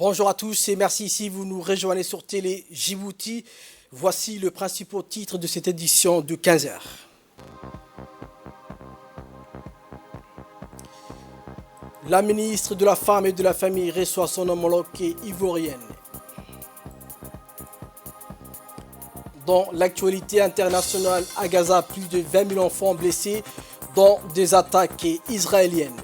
Bonjour à tous et merci si vous nous rejoignez sur Télé Djibouti. Voici le principal titre de cette édition de 15 heures. La ministre de la Femme et de la Famille reçoit son homologue ivoirienne. Dans l'actualité internationale, à Gaza, plus de 20 000 enfants blessés dans des attaques israéliennes.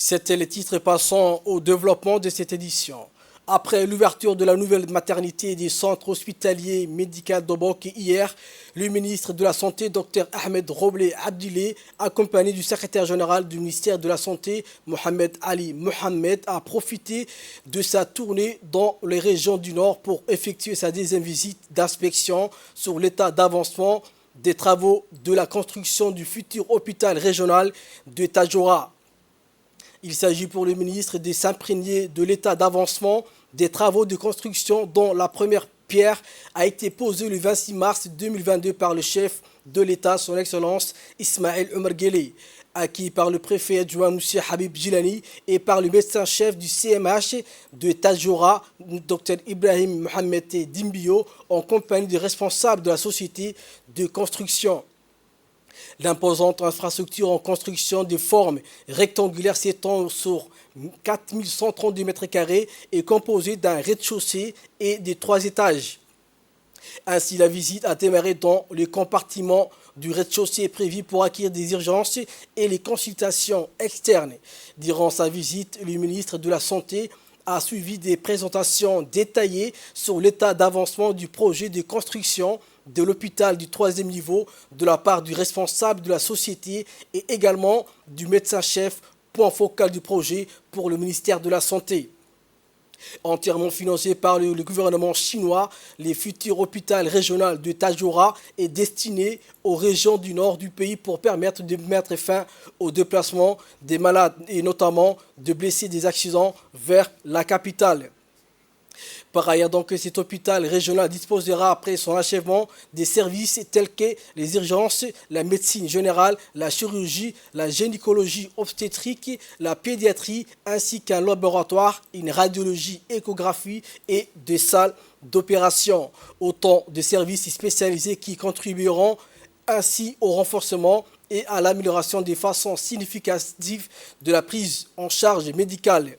C'était les titres passant au développement de cette édition. Après l'ouverture de la nouvelle maternité des centres hospitaliers médicaux d'Obok hier, le ministre de la Santé, Dr Ahmed Roble Abdile, accompagné du secrétaire général du ministère de la Santé, Mohamed Ali Mohamed, a profité de sa tournée dans les régions du Nord pour effectuer sa deuxième visite d'inspection sur l'état d'avancement des travaux de la construction du futur hôpital régional de Tadjoura. Il s'agit pour le ministre de s'imprégner de l'état d'avancement des travaux de construction dont la première pierre a été posée le 26 mars 2022 par le chef de l'État, son Excellence Ismaël Omar Guelleh, acquis par le préfet adjoint Moussia Habib Jilani et par le médecin-chef du CMH de Tadjoura, Dr Ibrahim Mohamed Dimbio, en compagnie des responsables de la société de construction. L'imposante infrastructure en construction de forme rectangulaire s'étend sur 4132 m² est composée d'un rez-de-chaussée et de 3 étages. Ainsi, la visite a démarré dans le compartiment du rez-de-chaussée prévu pour accueillir des urgences et les consultations externes. Durant sa visite, le ministre de la Santé a suivi des présentations détaillées sur l'état d'avancement du projet de construction de l'hôpital du 3e niveau de la part du responsable de la société et également du médecin-chef, point focal du projet pour le ministère de la Santé. Entièrement financé par le gouvernement chinois, le futur hôpital régional de Tadjoura est destiné aux régions du nord du pays pour permettre de mettre fin au déplacement des malades et notamment de blessés des accidents vers la capitale. Par ailleurs, donc, cet hôpital régional disposera après son achèvement des services tels que les urgences, la médecine générale, la chirurgie, la gynécologie obstétrique, la pédiatrie, ainsi qu'un laboratoire, une radiologie, échographie et des salles d'opération. Autant de services spécialisés qui contribueront ainsi au renforcement et à l'amélioration des façons significatives de la prise en charge médicale.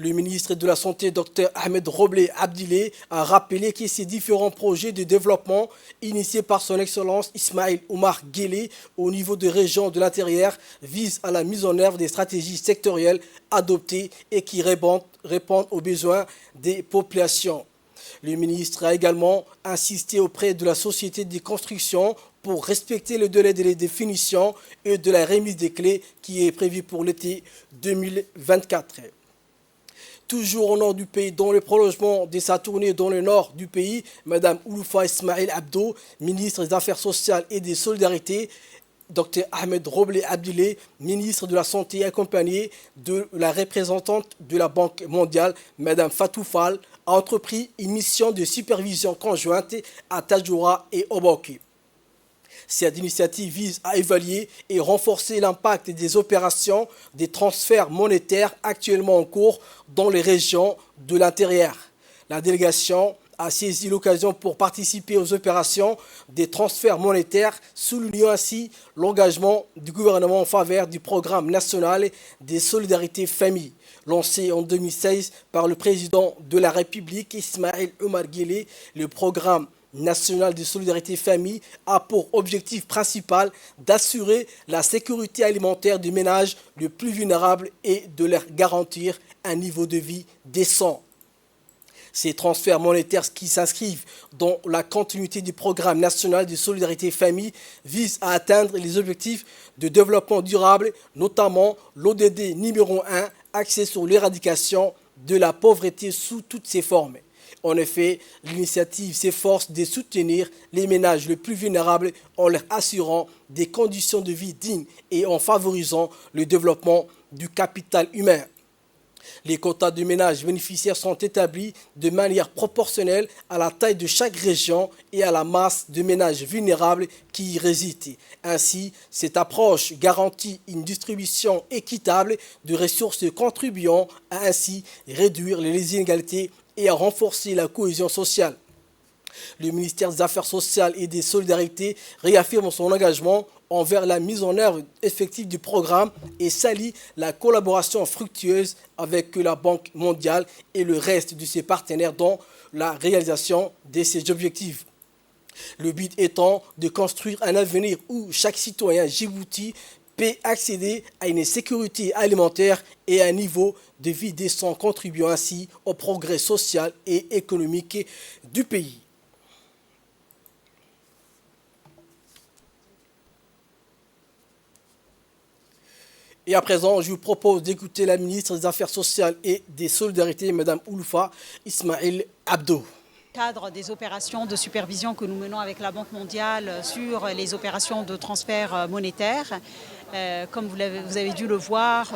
Le ministre de la Santé, Dr Ahmed Roble Abdile, a rappelé que ces différents projets de développement initiés par son Excellence Ismaël Omar Guelleh au niveau des régions de l'intérieur visent à la mise en œuvre des stratégies sectorielles adoptées et qui répondent aux besoins des populations. Le ministre a également insisté auprès de la société de construction pour respecter le délai de définition et de la remise des clés qui est prévu pour l'été 2024. Toujours au nord du pays, dans le prolongement de sa tournée dans le nord du pays, Mme Ouloufa Ismaël Abdo, ministre des Affaires sociales et des Solidarités, Dr Ahmed Roble Abdile, ministre de la Santé, accompagné de la représentante de la Banque mondiale, Mme Fatou Fall, a entrepris une mission de supervision conjointe à Tadjoura et Obok. Cette initiative vise à évaluer et renforcer l'impact des opérations des transferts monétaires actuellement en cours dans les régions de l'intérieur. La délégation a saisi l'occasion pour participer aux opérations des transferts monétaires, soulignant ainsi l'engagement du gouvernement en faveur du programme national des solidarités familles, lancé en 2016 par le président de la République Ismaël Omar Guelleh. Le programme national de solidarité famille a pour objectif principal d'assurer la sécurité alimentaire des ménages les plus vulnérables et de leur garantir un niveau de vie décent. Ces transferts monétaires qui s'inscrivent dans la continuité du programme national de solidarité famille visent à atteindre les objectifs de développement durable, notamment l'ODD numéro 1 axé sur l'éradication de la pauvreté sous toutes ses formes. En effet, l'initiative s'efforce de soutenir les ménages les plus vulnérables en leur assurant des conditions de vie dignes et en favorisant le développement du capital humain. Les quotas de ménages bénéficiaires sont établis de manière proportionnelle à la taille de chaque région et à la masse de ménages vulnérables qui y résident. Ainsi, cette approche garantit une distribution équitable de ressources contribuant à ainsi réduire les inégalités et à renforcer la cohésion sociale. Le ministère des Affaires sociales et des Solidarités réaffirme son engagement envers la mise en œuvre effective du programme et salue la collaboration fructueuse avec la Banque mondiale et le reste de ses partenaires dans la réalisation de ces objectifs. Le but étant de construire un avenir où chaque citoyen djibouti peut accéder à une sécurité alimentaire et à un niveau de vie décent, contribuant ainsi au progrès social et économique du pays. Et à présent, je vous propose d'écouter la ministre des Affaires sociales et des Solidarités, Mme Ouloufa Ismail Abdo. Cadre des opérations de supervision que nous menons avec la Banque mondiale sur les opérations de transfert monétaire. Comme vous avez dû le voir,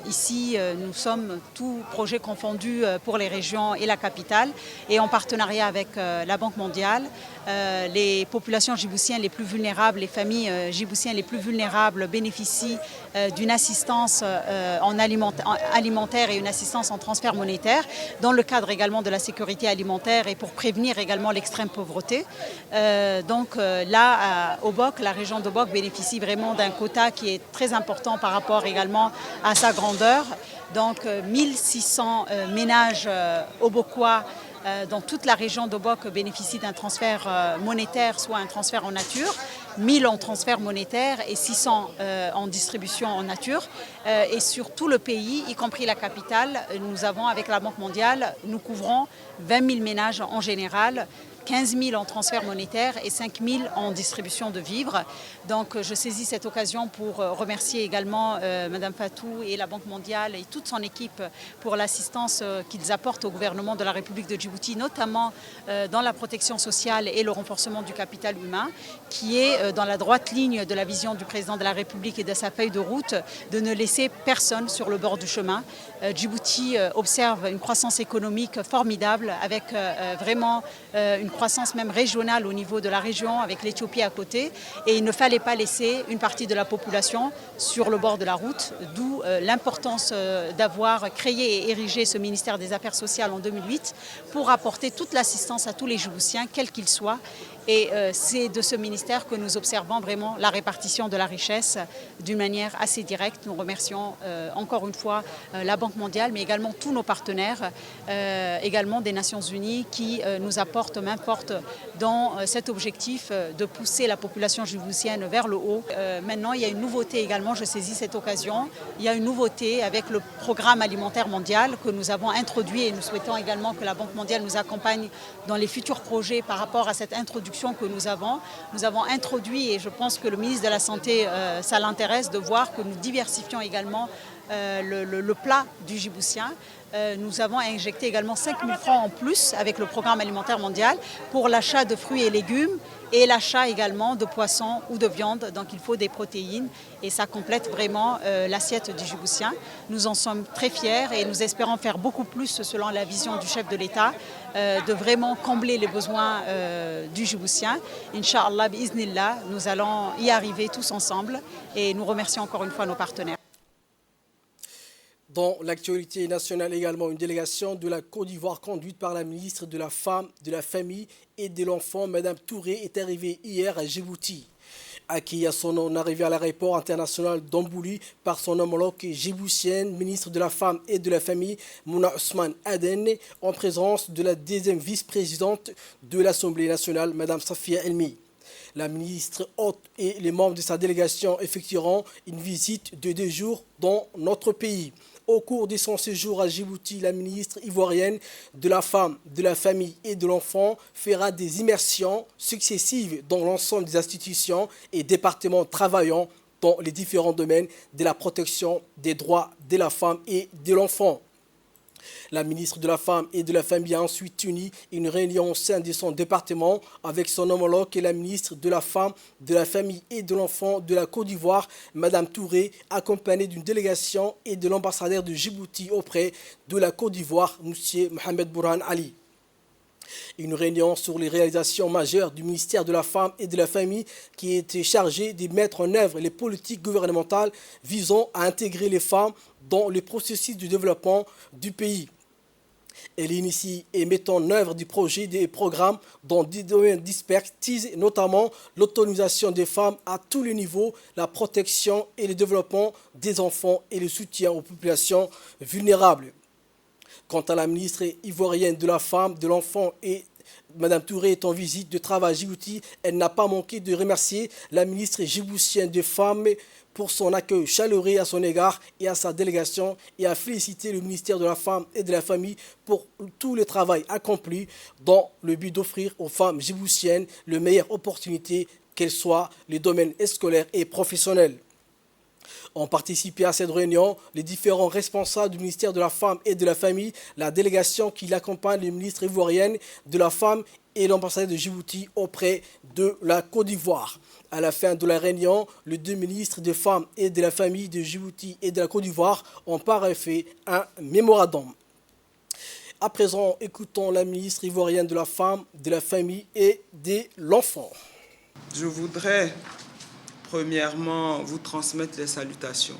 ici nous sommes tous projets confondus pour les régions et la capitale et en partenariat avec la Banque mondiale. Les populations djiboutiennes les plus vulnérables, les familles djiboutiennes les plus vulnérables bénéficient d'une assistance alimentaire et une assistance en transfert monétaire dans le cadre également de la sécurité alimentaire et pour prévenir également l'extrême pauvreté. Là, Obok, la région d'Obok bénéficie vraiment d'un quota qui est très important par rapport également à sa grandeur. Donc 1600 ménages obokois dans toute la région d'Obok bénéficient d'un transfert monétaire, soit un transfert en nature, 1000 en transfert monétaire et 600 en distribution en nature. Et sur tout le pays, y compris la capitale, nous avons avec la Banque mondiale, nous couvrons 20 000 ménages en général, 15 000 en transfert monétaire et 5 000 en distribution de vivres. Donc je saisis cette occasion pour remercier également Mme Fatou et la Banque mondiale et toute son équipe pour l'assistance qu'ils apportent au gouvernement de la République de Djibouti, notamment dans la protection sociale et le renforcement du capital humain, qui est dans la droite ligne de la vision du président de la République et de sa feuille de route de ne laisser personne sur le bord du chemin. Djibouti observe une croissance économique formidable avec vraiment une croissance même régionale au niveau de la région avec l'Éthiopie à côté et il ne fallait pas laisser une partie de la population sur le bord de la route, d'où l'importance d'avoir créé et érigé ce ministère des Affaires sociales en 2008 pour apporter toute l'assistance à tous les Djiboutiens, quels qu'ils soient. Et c'est de ce ministère que nous observons vraiment la répartition de la richesse d'une manière assez directe. Nous remercions encore une fois la Banque mondiale, mais également tous nos partenaires, également des Nations Unies qui nous apportent main forte dans cet objectif de pousser la population djiboutienne vers le haut. Maintenant, il y a une nouveauté également, je saisis cette occasion. Il y a une nouveauté avec le programme alimentaire mondial que nous avons introduit et nous souhaitons également que la Banque mondiale nous accompagne dans les futurs projets par rapport à cette introduction que nous avons. Nous avons introduit, et je pense que le ministre de la Santé, ça l'intéresse de voir que nous diversifions également le plat du Djiboutien. Nous avons injecté également 5 000 francs en plus avec le programme alimentaire mondial pour l'achat de fruits et légumes et l'achat également de poissons ou de viande. Donc il faut des protéines et ça complète vraiment l'assiette du Djiboutien. Nous en sommes très fiers et nous espérons faire beaucoup plus selon la vision du chef de l'État, de vraiment combler les besoins du Djiboutien. Inch'Allah, bi'iznillah, nous allons y arriver tous ensemble et nous remercions encore une fois nos partenaires. Dans l'actualité nationale également, une délégation de la Côte d'Ivoire conduite par la ministre de la Femme, de la Famille et de l'Enfant, Mme Touré, est arrivée hier à Djibouti. Accueillie à son arrivée à l'aéroport international d'Ambouli par son homologue djiboutienne, ministre de la Femme et de la Famille, Mouna Ousmane Aden, en présence de la deuxième vice-présidente de l'Assemblée nationale, Mme Safia Elmi. La ministre hôte et les membres de sa délégation effectueront une visite de 2 jours dans notre pays. Au cours de son séjour à Djibouti, la ministre ivoirienne de la Femme, de la Famille et de l'Enfant fera des immersions successives dans l'ensemble des institutions et départements travaillant dans les différents domaines de la protection des droits de la femme et de l'enfant. La ministre de la Femme et de la Famille a ensuite tenu une réunion au sein de son département avec son homologue et la ministre de la Femme, de la Famille et de l'Enfant de la Côte d'Ivoire, Madame Touré, accompagnée d'une délégation et de l'ambassadeur de Djibouti auprès de la Côte d'Ivoire, M. Mohamed Bourhan Ali. Une réunion sur les réalisations majeures du ministère de la Femme et de la Famille qui était chargée de mettre en œuvre les politiques gouvernementales visant à intégrer les femmes dans le processus de développement du pays. Elle initie et met en œuvre des projets et des programmes dans des domaines d'expertise, notamment l'autonomisation des femmes à tous les niveaux, la protection et le développement des enfants et le soutien aux populations vulnérables. Quant à la ministre ivoirienne de la Femme, de l'Enfant et Mme Touré est en visite de travail à Djibouti, elle n'a pas manqué de remercier la ministre djiboutienne des Femmes pour son accueil chaleureux à son égard et à sa délégation et a félicité le ministère de la Femme et de la Famille pour tout le travail accompli dans le but d'offrir aux femmes djiboutiennes les meilleures opportunités, qu'elles soient les domaines scolaires et professionnels. Ont participé à cette réunion les différents responsables du ministère de la Femme et de la Famille, la délégation qui l'accompagne, le ministre ivoirienne de la Femme et l'ambassadeur de Djibouti auprès de la Côte d'Ivoire. À la fin de la réunion, les deux ministres de Femmes et de la Famille de Djibouti et de la Côte d'Ivoire ont paraphé un mémorandum. À présent, écoutons la ministre ivoirienne de la Femme, de la Famille et de l'Enfant. Je voudrais premièrement vous transmettre les salutations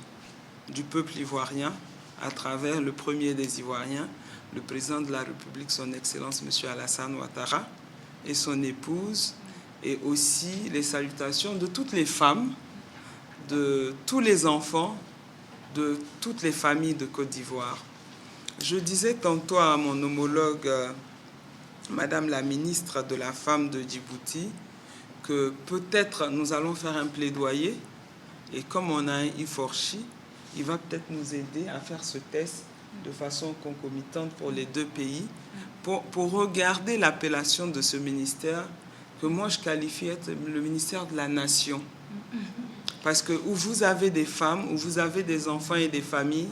du peuple ivoirien à travers le premier des Ivoiriens, le président de la République, son Excellence M. Alassane Ouattara, et son épouse, et aussi les salutations de toutes les femmes, de tous les enfants, de toutes les familles de Côte d'Ivoire. Je disais tantôt à mon homologue, Madame la ministre de la Femme de Djibouti, que peut-être nous allons faire un plaidoyer et comme on a un IFORCHI, il va peut-être nous aider à faire ce test de façon concomitante pour les deux pays pour regarder l'appellation de ce ministère que moi je qualifie être le ministère de la nation. Parce que où vous avez des femmes, où vous avez des enfants et des familles,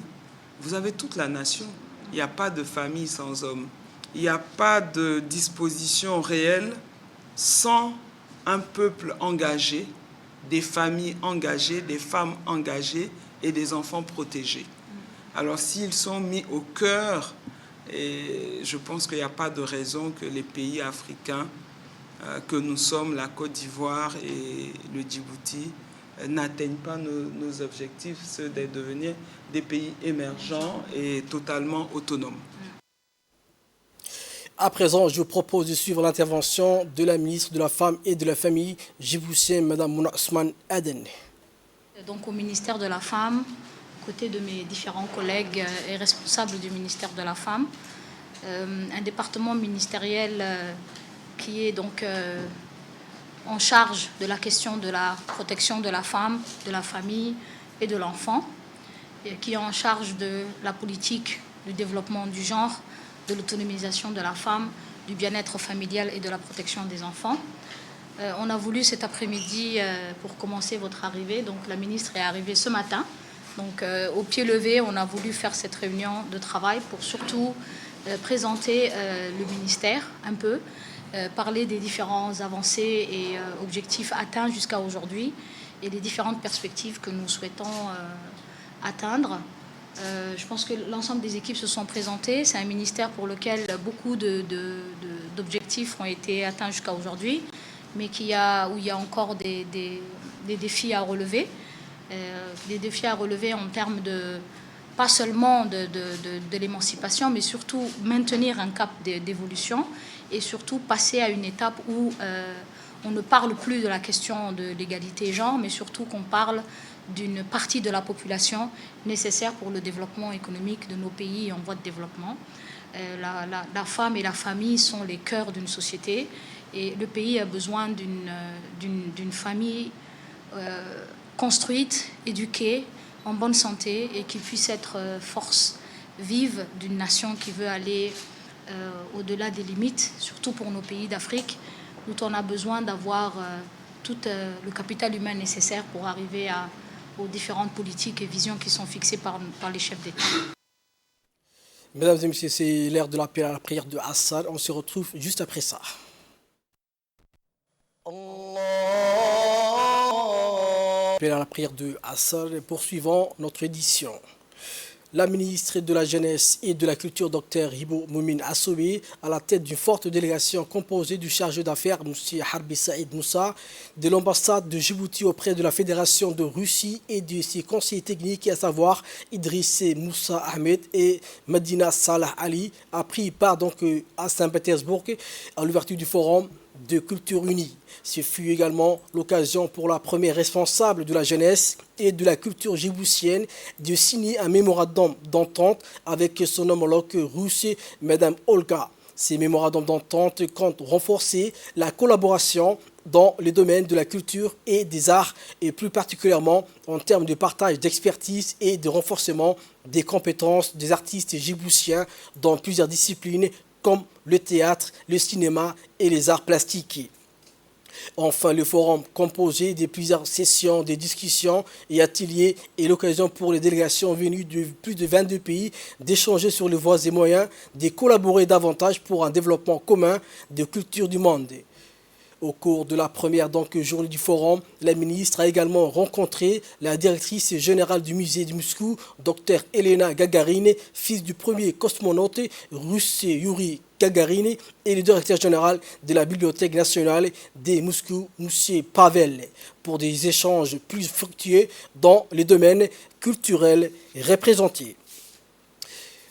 vous avez toute la nation. Il n'y a pas de famille sans hommes. Il n'y a pas de disposition réelle sans un peuple engagé, des familles engagées, des femmes engagées et des enfants protégés. Alors s'ils sont mis au cœur, et je pense qu'il n'y a pas de raison que les pays africains que nous sommes, la Côte d'Ivoire et le Djibouti, n'atteignent pas nos objectifs, ceux de devenir des pays émergents et totalement autonomes. À présent, je vous propose de suivre l'intervention de la ministre de la Femme et de la Famille djiboutienne, Mme Mouna Ousmane Aden. Donc au ministère de la Femme, aux côtés de mes différents collègues et responsables du ministère de la Femme, un département ministériel qui est donc en charge de la question de la protection de la femme, de la famille et de l'enfant, qui est en charge de la politique du développement du genre, de l'autonomisation de la femme, du bien-être familial et de la protection des enfants. On a voulu cet après-midi, pour commencer votre arrivée, donc la ministre est arrivée ce matin, donc au pied levé, on a voulu faire cette réunion de travail pour surtout présenter le ministère un peu, parler des différentes avancées et objectifs atteints jusqu'à aujourd'hui et les différentes perspectives que nous souhaitons atteindre. Je pense que l'ensemble des équipes se sont présentées. C'est un ministère pour lequel beaucoup d'objectifs ont été atteints jusqu'à aujourd'hui, mais où il y a encore des défis à relever. Des défis à relever en termes de, pas seulement de l'émancipation, mais surtout maintenir un cap d'évolution et surtout passer à une étape où on ne parle plus de la question de l'égalité genre, mais surtout qu'on parle d'une partie de la population nécessaire pour le développement économique de nos pays en voie de développement. La femme et la famille sont les cœurs d'une société et le pays a besoin d'une famille construite, éduquée, en bonne santé et qui puisse être force vive d'une nation qui veut aller au-delà des limites, surtout pour nos pays d'Afrique, où on a besoin d'avoir tout le capital humain nécessaire pour arriver aux différentes politiques et visions qui sont fixées par les chefs d'État. Mesdames et messieurs, c'est l'heure de l'appel à la prière de Assad. On se retrouve juste après ça. Appel à la prière de Assad. Poursuivons notre édition. La ministre de la Jeunesse et de la Culture, Dr Hibo Moumine Assobi, à la tête d'une forte délégation composée du chargé d'affaires, M. Harbi Saïd Moussa, de l'ambassade de Djibouti auprès de la Fédération de Russie et de ses conseillers techniques, à savoir Idriss Moussa Ahmed et Medina Salah Ali, a pris part à Saint-Pétersbourg à l'ouverture du forum de culture unie. Ce fut également l'occasion pour la première responsable de la jeunesse et de la culture djiboutienne de signer un mémorandum d'entente avec son homologue russe, Mme Olga. Ces mémorandums d'entente comptent renforcer la collaboration dans les domaines de la culture et des arts, et plus particulièrement en termes de partage d'expertise et de renforcement des compétences des artistes djiboutiens dans plusieurs disciplines comme le théâtre, le cinéma et les arts plastiques. Enfin, le forum composé de plusieurs sessions de discussions et ateliers est l'occasion pour les délégations venues de plus de 22 pays d'échanger sur les voies et moyens de collaborer davantage pour un développement commun de culture du monde. Au cours de la première journée du forum, la ministre a également rencontré la directrice générale du musée de Moscou, Dr Elena Gagarine, fils du premier cosmonaute russe Yuri Gagarin, et le directeur général de la Bibliothèque nationale de Moscou, M. Pavel, pour des échanges plus fructueux dans les domaines culturels représentés.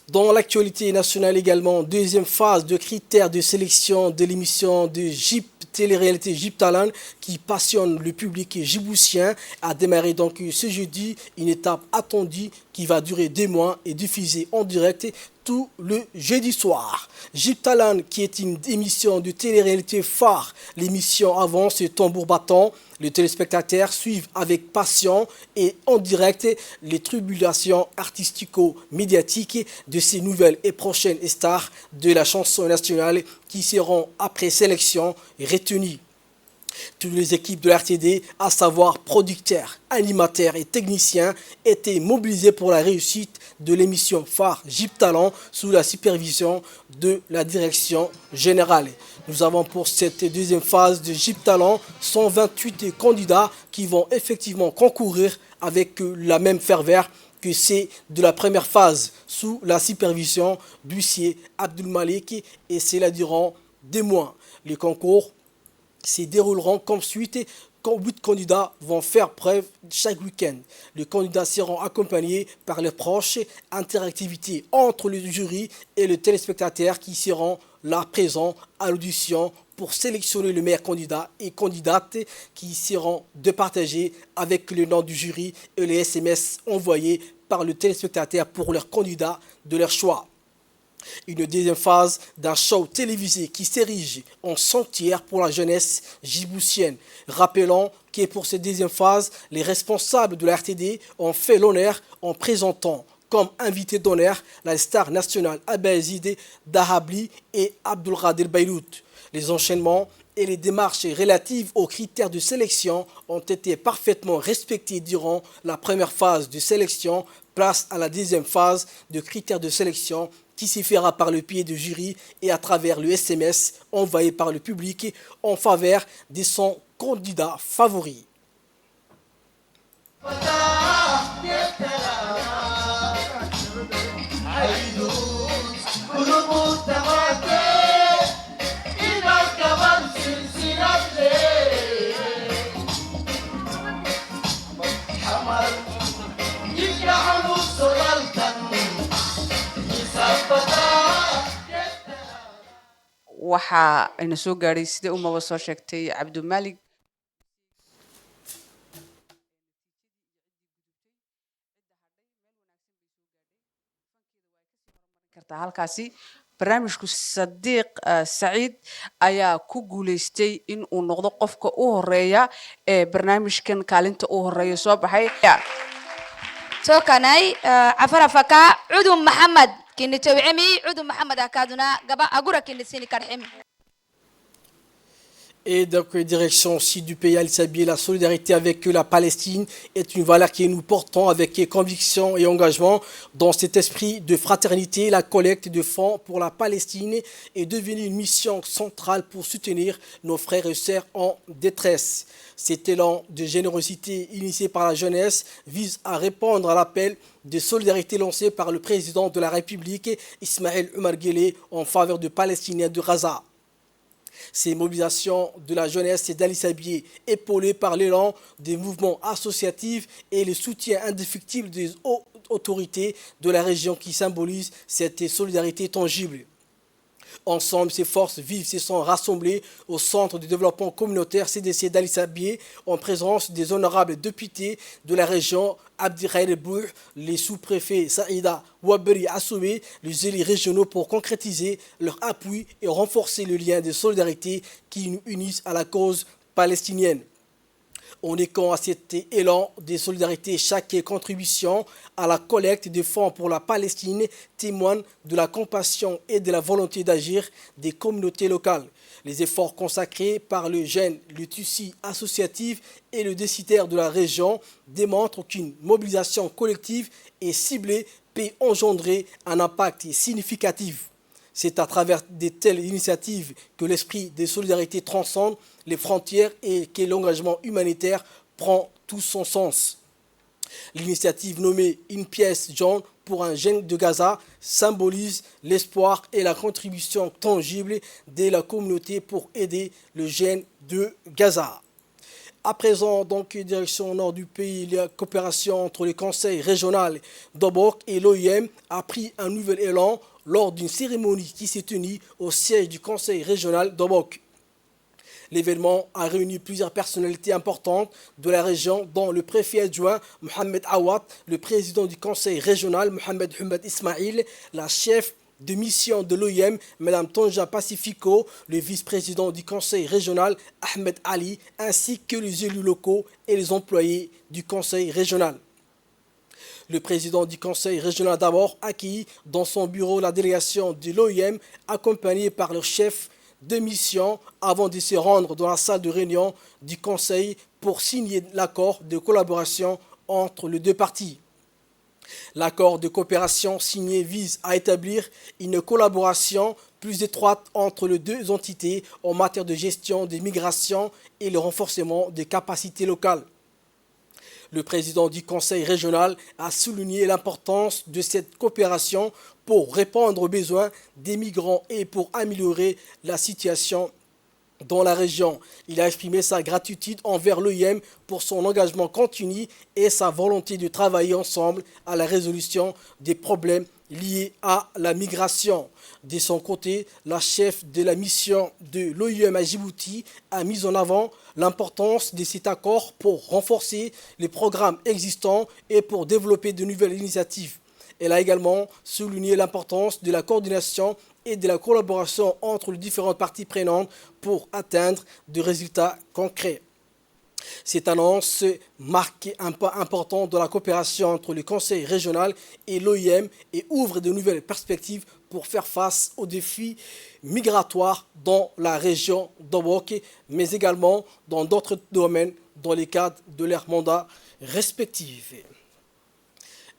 Dans l'actualité nationale également, deuxième phase de critères de sélection de l'émission de télé-réalité Jip Talent qui passionne le public djiboutien a démarré ce jeudi, une étape attendue qui va durer 2 mois et diffusée en direct tout le jeudi soir. Jip Talent, qui est une émission de télé-réalité phare, l'émission avance tambour battant. Les téléspectateurs suivent avec passion et en direct les tribulations artistico-médiatiques de ces nouvelles et prochaines stars de la chanson nationale qui seront après sélection retenues. Toutes les équipes de l'RTD, à savoir producteurs, animateurs et techniciens, étaient mobilisés pour la réussite de l'émission phare Jip Talent sous la supervision de la direction générale. Nous avons pour cette deuxième phase de Jip Talent 128 candidats qui vont effectivement concourir avec la même ferveur que c'est de la première phase sous la supervision d'huissier Abdul Malik, et c'est là durant 2 mois. Les concours se dérouleront comme suite. Quand 8 candidats vont faire preuve chaque week-end. Les candidats seront accompagnés par les proches, interactivité entre le jury et le téléspectateur qui seront là présents à l'audition pour sélectionner le meilleur candidat et candidate qui seront départagés avec le nom du jury et les SMS envoyés par le téléspectateur pour leur candidat de leur choix. Une deuxième phase d'un show télévisé qui s'érige en sanctuaire pour la jeunesse djiboutienne. Rappelons que pour cette deuxième phase, les responsables de la RTD ont fait l'honneur en présentant comme invité d'honneur la star nationale Abazide Dahabli et Abdulkader Beilout. Les enchaînements et les démarches relatives aux critères de sélection ont été parfaitement respectés durant la première phase de sélection. Place à la deuxième phase de critères de sélection qui s'y fera par le pied du jury et à travers le SMS envoyé par le public en faveur de son candidat favori. waxa ayna soo gaaray sida umaba soo sheegtay Cabdimalik kartaa halkaasi barnaamijku Sadiq Saciid ayaa ku guuleystay in uu noqdo qofka u horeeya ee barnaamijkan kaalinta u horeeya soo baxay توكناي عفر فكا عدو محمد كني توعمي عدو محمد أكادنا قبا أقولك كني سيني كرحم. Et donc, direction sud du pays, Al-Sabi, la solidarité avec la Palestine est une valeur que nous portons avec conviction et engagement. Dans cet esprit de fraternité, la collecte de fonds pour la Palestine est devenue une mission centrale pour soutenir nos frères et sœurs en détresse. Cet élan de générosité initié par la jeunesse vise à répondre à l'appel de solidarité lancé par le président de la République, Ismaël Omar Guelleh, en faveur des Palestiniens de Gaza. Ces mobilisations de la jeunesse et d'Ali Sabié, épaulées par l'élan des mouvements associatifs et le soutien indéfectible des autorités de la région qui symbolisent cette solidarité tangible. Ensemble, ces forces vives se sont rassemblées au Centre de développement communautaire CDC d'Ali Sabié en présence des honorables députés de la région Abdirahim Bouh, les sous-préfets Saïda Waberi Assoumé, les élus régionaux pour concrétiser leur appui et renforcer le lien de solidarité qui nous unissent à la cause palestinienne. En écho à cet élan de solidarité, chaque contribution à la collecte de fonds pour la Palestine témoigne de la compassion et de la volonté d'agir des communautés locales. Les efforts consacrés par le jeune, le tissu associatif et le décideur de la région démontrent qu'une mobilisation collective et ciblée peut engendrer un impact significatif. C'est à travers de telles initiatives que l'esprit de solidarité transcende les frontières et que l'engagement humanitaire prend tout son sens. L'initiative nommée Une pièce jaune pour un jeune de Gaza symbolise l'espoir et la contribution tangible de la communauté pour aider le jeune de Gaza. À présent, donc, direction au nord du pays, la coopération entre le conseil régional d'Obok et l'OIM a pris un nouvel élan lors d'une cérémonie qui s'est tenue au siège du conseil régional d'Obok. L'événement a réuni plusieurs personnalités importantes de la région, dont le préfet adjoint Mohamed Awad, le président du conseil régional Mohamed Humed Ismail, la chef de mission de l'OIM, Mme Tonja Pacifico, le vice-président du conseil régional Ahmed Ali, ainsi que les élus locaux et les employés du conseil régional. Le président du conseil régional d'abord accueilli dans son bureau la délégation de l'OIM, accompagnée par leur chef de mission, avant de se rendre dans la salle de réunion du conseil pour signer l'accord de collaboration entre les deux parties. L'accord de coopération signé vise à établir une collaboration plus étroite entre les deux entités en matière de gestion des migrations et le renforcement des capacités locales. Le président du conseil régional a souligné l'importance de cette coopération pour répondre aux besoins des migrants et pour améliorer la situation dans la région. Il a exprimé sa gratitude envers l'OIM pour son engagement continu et sa volonté de travailler ensemble à la résolution des problèmes liés à la migration. De son côté, la chef de la mission de l'OIM à Djibouti a mis en avant l'importance de cet accord pour renforcer les programmes existants et pour développer de nouvelles initiatives. Elle a également souligné l'importance de la coordination et de la collaboration entre les différentes parties prenantes pour atteindre des résultats concrets. Cette annonce marque un pas important dans la coopération entre le Conseil régional et l'OIM et ouvre de nouvelles perspectives pour faire face aux défis migratoires dans la région d'Obok, mais également dans d'autres domaines dans le cadre de leurs mandats respectifs.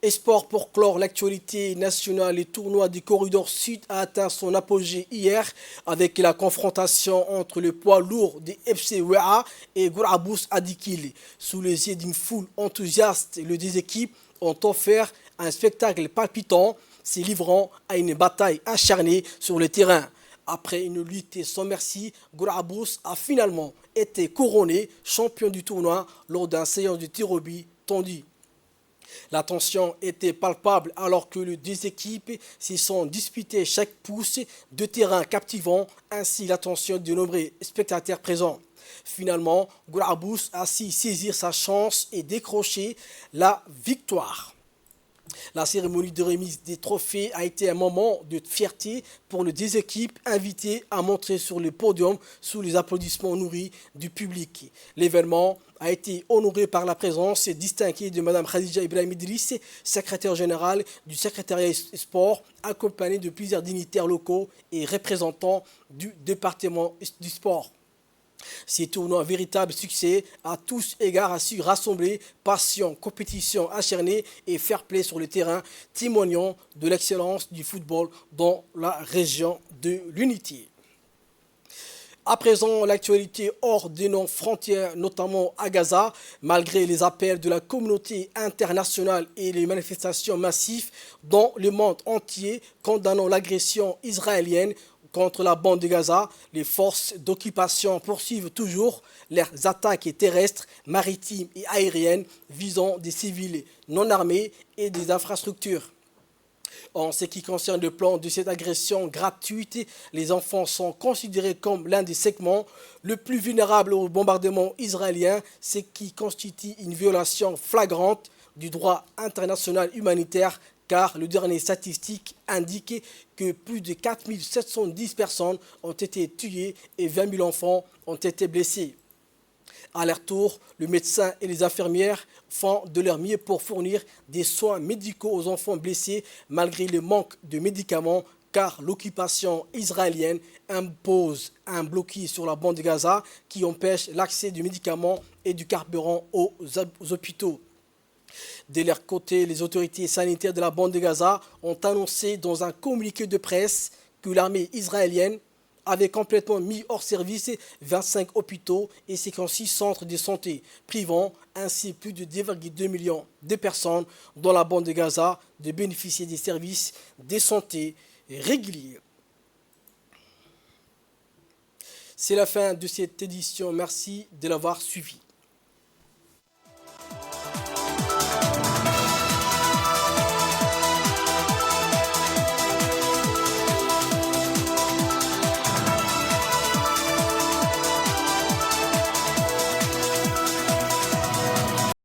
Et sport pour clore l'actualité nationale, le tournoi du corridor sud a atteint son apogée hier avec la confrontation entre le poids lourd des FC Wea et Gourabous Adikil. Sous les yeux d'une foule enthousiaste, les deux équipes ont offert un spectacle palpitant, se livrant à une bataille acharnée sur le terrain. Après une lutte sans merci, Gourabous a finalement été couronné champion du tournoi lors d'un séance de tir au but tendu. La tension était palpable alors que les deux équipes s'y sont disputées chaque pouce de terrain captivant ainsi l'attention de nombreux spectateurs présents. Finalement, Gourabous a su saisir sa chance et décrocher la victoire. La cérémonie de remise des trophées a été un moment de fierté pour les deux équipes invitées à monter sur le podium sous les applaudissements nourris du public. L'événement a été honoré par la présence distinguée de Mme Khadija Ibrahim Idriss, secrétaire générale du secrétariat sport, accompagnée de plusieurs dignitaires locaux et représentants du département du sport. Ces tournois, un véritable succès, à tous égards, a su rassembler passion, compétition acharnée et fair play sur le terrain, témoignant de l'excellence du football dans la région de l'Unité. À présent, l'actualité hors de nos frontières, notamment à Gaza, malgré les appels de la communauté internationale et les manifestations massives dans le monde entier condamnant l'agression israélienne contre la bande de Gaza, les forces d'occupation poursuivent toujours leurs attaques terrestres, maritimes et aériennes visant des civils non armés et des infrastructures. En ce qui concerne le plan de cette agression gratuite, les enfants sont considérés comme l'un des segments le plus vulnérables au bombardement israélien, ce qui constitue une violation flagrante du droit international humanitaire, car le dernier statistique indique que plus de 4710 personnes ont été tuées et 20 000 enfants ont été blessés. À leur tour, le médecin et les infirmières font de leur mieux pour fournir des soins médicaux aux enfants blessés malgré le manque de médicaments, car l'occupation israélienne impose un blocus sur la bande de Gaza qui empêche l'accès de médicaments et du carburant aux hôpitaux. De leur côté, les autorités sanitaires de la bande de Gaza ont annoncé dans un communiqué de presse que l'armée israélienne avait complètement mis hors service 25 hôpitaux et 56 centres de santé, privant ainsi plus de 2,2 millions de personnes dans la bande de Gaza de bénéficier des services de santé réguliers. C'est la fin de cette édition. Merci de l'avoir suivi.